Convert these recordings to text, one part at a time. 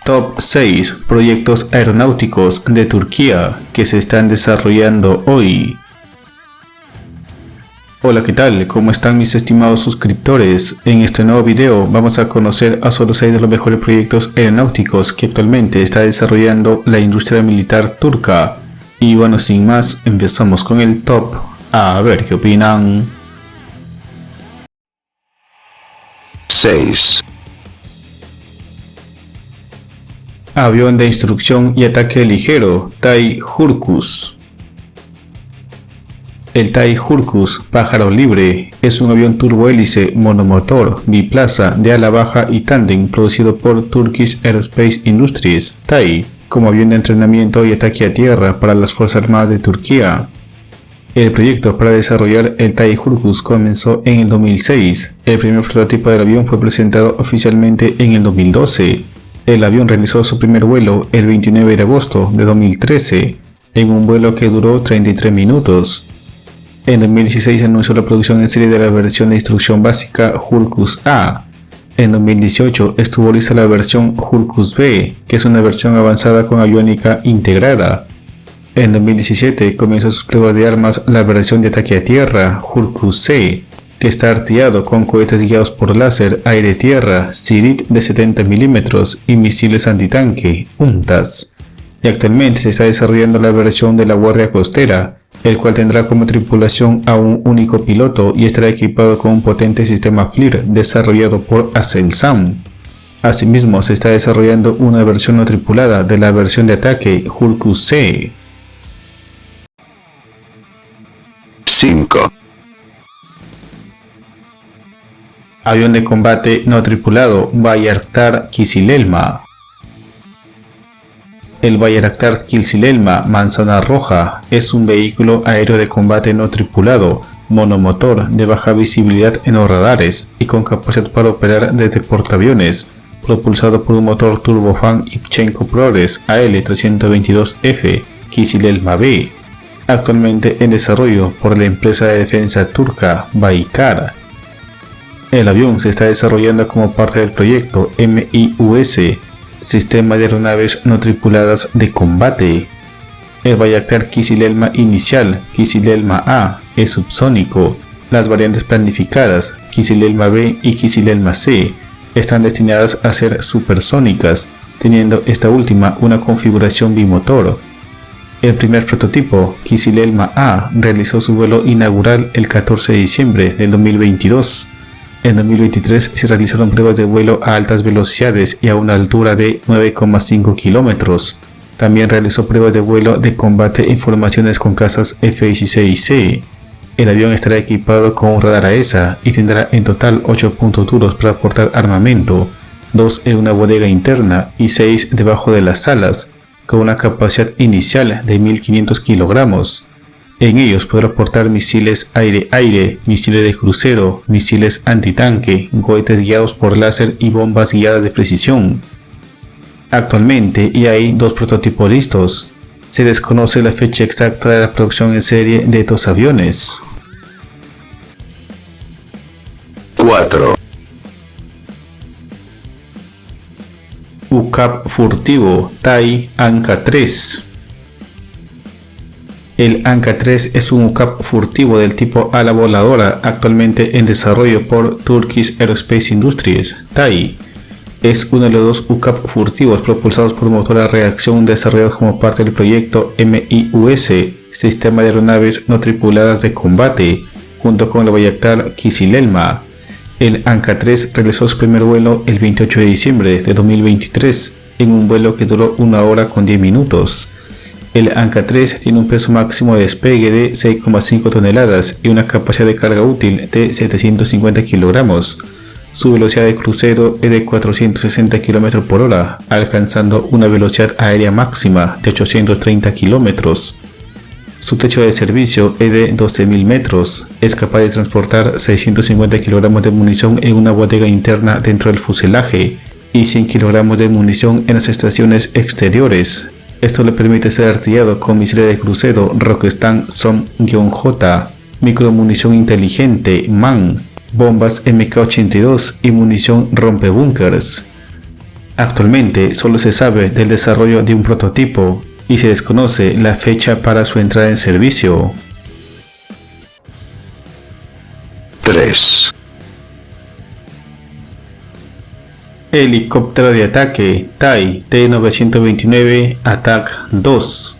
Top 6 proyectos aeronáuticos de Turquía que se están desarrollando hoy. Hola, ¿qué tal? ¿Cómo están mis estimados suscriptores? En este nuevo video vamos a conocer a solo 6 de los mejores proyectos aeronáuticos que actualmente está desarrollando la industria militar turca. Y bueno, sin más, empezamos con el top. A ver qué opinan. 6. Avión de instrucción y ataque ligero, TAI Hurkus. El TAI Hurkus pájaro libre es un avión turbohélice monomotor biplaza de ala baja y tándem producido por Turkish Aerospace Industries, TAI, como avión de entrenamiento y ataque a tierra para las Fuerzas Armadas de Turquía. El proyecto para desarrollar el TAI Hurkus comenzó en el 2006. El primer prototipo del avión fue presentado oficialmente en el 2012. El avión realizó su primer vuelo el 29 de agosto de 2013, en un vuelo que duró 33 minutos. En 2016 se anunció la producción en serie de la versión de instrucción básica Hurkus A. En 2018 estuvo lista la versión Hurkus B, que es una versión avanzada con aviónica integrada. En 2017 comenzó sus pruebas de armas la versión de ataque a tierra Hurkus C, que está artillado con cohetes guiados por láser aire-tierra Sirit de 70 mm y misiles antitanque UNTAS. Y actualmente se está desarrollando la versión de la Guardia Costera, el cual tendrá como tripulación a un único piloto y estará equipado con un potente sistema FLIR desarrollado por Aselsan. Asimismo, se está desarrollando una versión no tripulada de la versión de ataque Hurkus C. 5. Avión de combate no tripulado Bayraktar Kızılelma. El Bayraktar Kızılelma Manzana Roja es un vehículo aéreo de combate no tripulado, monomotor, de baja visibilidad en los radares y con capacidad para operar desde portaaviones, propulsado por un motor turbofan Ipchenko Progress AL322F Kızılelma B, actualmente en desarrollo por la empresa de defensa turca Baykar. El avión se está desarrollando como parte del proyecto MIUS, Sistema de Aeronaves No Tripuladas de Combate. El Bayraktar Kızılelma inicial, Kızılelma A, es subsónico. Las variantes planificadas, Kızılelma B y Kızılelma C, están destinadas a ser supersónicas, teniendo esta última una configuración bimotor. El primer prototipo, Kızılelma A, realizó su vuelo inaugural el 14 de diciembre del 2022. En 2023 se realizaron pruebas de vuelo a altas velocidades y a una altura de 9,5 kilómetros. También realizó pruebas de vuelo de combate en formaciones con cazas F-16C. El avión estará equipado con un radar AESA y tendrá en total 8 puntos duros para aportar armamento, 2 en una bodega interna y 6 debajo de las alas, con una capacidad inicial de 1.500 kilogramos. En ellos podrá portar misiles aire-aire, misiles de crucero, misiles antitanque, cohetes guiados por láser y bombas guiadas de precisión. Actualmente ya hay 2 prototipos listos. Se desconoce la fecha exacta de la producción en serie de estos aviones. 4. UCAP furtivo TAI Anka 3. El Anka 3 es un UCAP furtivo del tipo ala voladora actualmente en desarrollo por Turkish Aerospace Industries, TAI. Es uno de los 2 UCAP furtivos propulsados por motor a reacción desarrollados como parte del proyecto MIUS, Sistema de Aeronaves No Tripuladas de Combate, junto con el Bayraktar Kızılelma. El Anka 3 realizó su primer vuelo el 28 de diciembre de 2023, en un vuelo que duró 1 hora con 10 minutos. El Anka 3 tiene un peso máximo de despegue de 6,5 toneladas y una capacidad de carga útil de 750 kilogramos. Su velocidad de crucero es de 460 km por hora, alcanzando una velocidad aérea máxima de 830 kilómetros. Su techo de servicio es de 12.000 metros. Es capaz de transportar 650 kilogramos de munición en una bodega interna dentro del fuselaje y 100 kilogramos de munición en las estaciones exteriores. Esto le permite ser artillado con misiles de crucero Roketsan SOM-J, micromunición inteligente MAN, bombas MK-82 y munición rompebúnkers. Actualmente solo se sabe del desarrollo de un prototipo y se desconoce la fecha para su entrada en servicio. 3, Helicóptero de ataque TAI T-929 Attack 2.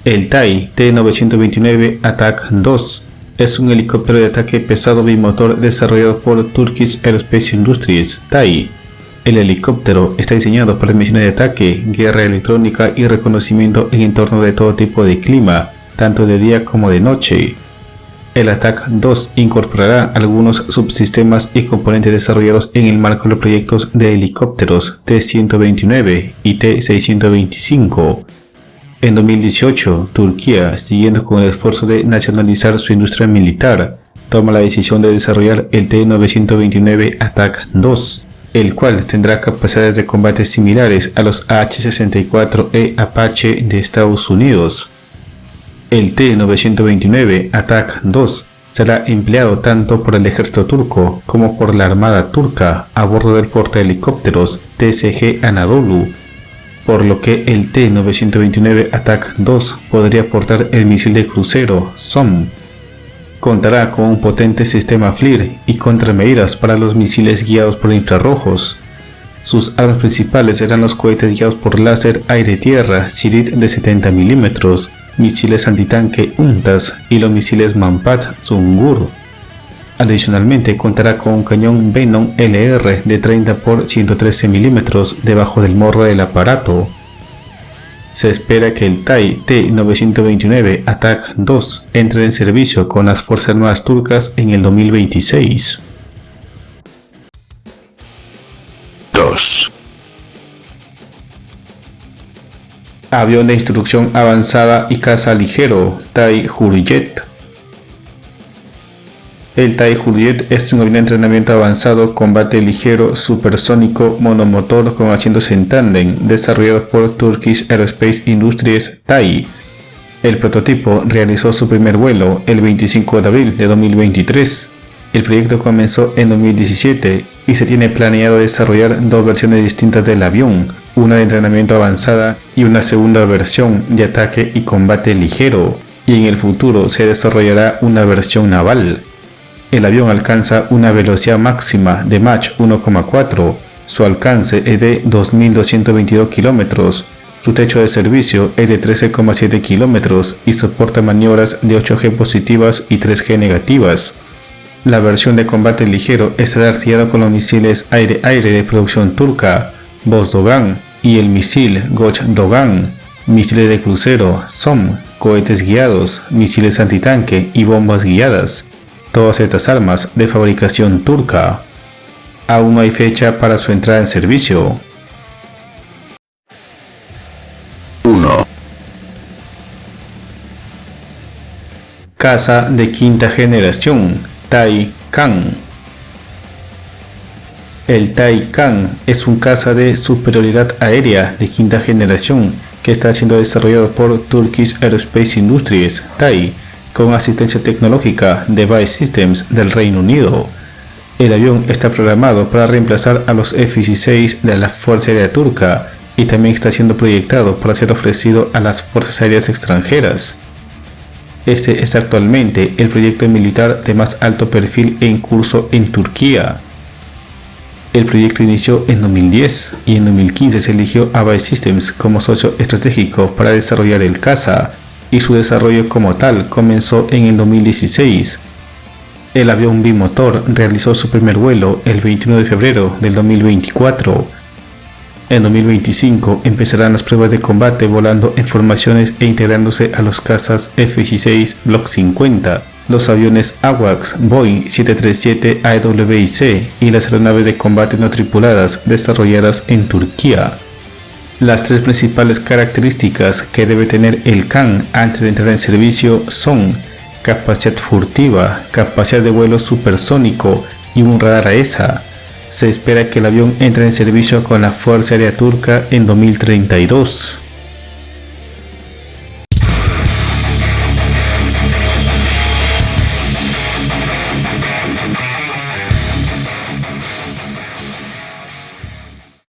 El TAI T-929 Attack 2 es un helicóptero de ataque pesado bimotor desarrollado por Turkish Aerospace Industries (TAI). El helicóptero está diseñado para misiones de ataque, guerra electrónica y reconocimiento en entornos de todo tipo de clima, tanto de día como de noche. El Attack 2 incorporará algunos subsistemas y componentes desarrollados en el marco de los proyectos de helicópteros T-129 y T-625. En 2018, Turquía, siguiendo con el esfuerzo de nacionalizar su industria militar, toma la decisión de desarrollar el T-929 Attack 2, el cual tendrá capacidades de combate similares a los H-64E Apache de Estados Unidos. El T-929 Attack 2 será empleado tanto por el ejército turco como por la armada turca a bordo del portahelicópteros TCG Anadolu, por lo que el T-929 Attack 2 podría portar el misil de crucero SOM. Contará con un potente sistema FLIR y contramedidas para los misiles guiados por infrarrojos. Sus armas principales serán los cohetes guiados por láser aire-tierra Sirit de 70 mm, misiles antitanque UNTAS y los misiles Manpat Sungur. Adicionalmente contará con un cañón Venom LR de 30 x 113 mm debajo del morro del aparato. Se espera que el TAI T-929 Attack 2 entre en servicio con las Fuerzas Armadas turcas en el 2026. 2, Avión de instrucción avanzada y caza ligero TAI Hurriyet. El TAI Hurriyet es un avión de entrenamiento avanzado, combate ligero, supersónico, monomotor con asientos en tándem, desarrollado por Turkish Aerospace Industries (TAI). El prototipo realizó su primer vuelo el 25 de abril de 2023. El proyecto comenzó en 2017 y se tiene planeado desarrollar dos versiones distintas del avión, una de entrenamiento avanzada y una segunda versión de ataque y combate ligero, y en el futuro se desarrollará una versión naval. El avión alcanza una velocidad máxima de Mach 1,4, su alcance es de 2.222 km, su techo de servicio es de 13,7 km y soporta maniobras de 8G positivas y 3G negativas. La versión de combate ligero estará artillada con los misiles aire-aire de producción turca, Bozdogan, y el misil Goch-Dogan, misiles de crucero, SOM, cohetes guiados, misiles antitanque y bombas guiadas. Todas estas armas de fabricación turca. Aún no hay fecha para su entrada en servicio. 1, Caza de quinta generación TAI Kan. El TAI Kan es un caza de superioridad aérea de quinta generación que está siendo desarrollado por Turkish Aerospace Industries (TAI) con asistencia tecnológica de BAE Systems del Reino Unido. El avión está programado para reemplazar a los F-16 de la Fuerza Aérea Turca y también está siendo proyectado para ser ofrecido a las fuerzas aéreas extranjeras. Este es actualmente el proyecto militar de más alto perfil en curso en Turquía. El proyecto inició en 2010 y en 2015 se eligió a BAE Systems como socio estratégico para desarrollar el caza, y su desarrollo como tal comenzó en el 2016. El avión bimotor realizó su primer vuelo el 21 de febrero del 2024. En 2025 empezarán las pruebas de combate volando en formaciones e integrándose a los cazas F-16 Block 50, los aviones AWACS Boeing 737 AWIC y las aeronaves de combate no tripuladas desarrolladas en Turquía. Las tres principales características que debe tener el Kan antes de entrar en servicio son capacidad furtiva, capacidad de vuelo supersónico y un radar AESA. Se espera que el avión entre en servicio con la Fuerza Aérea Turca en 2032.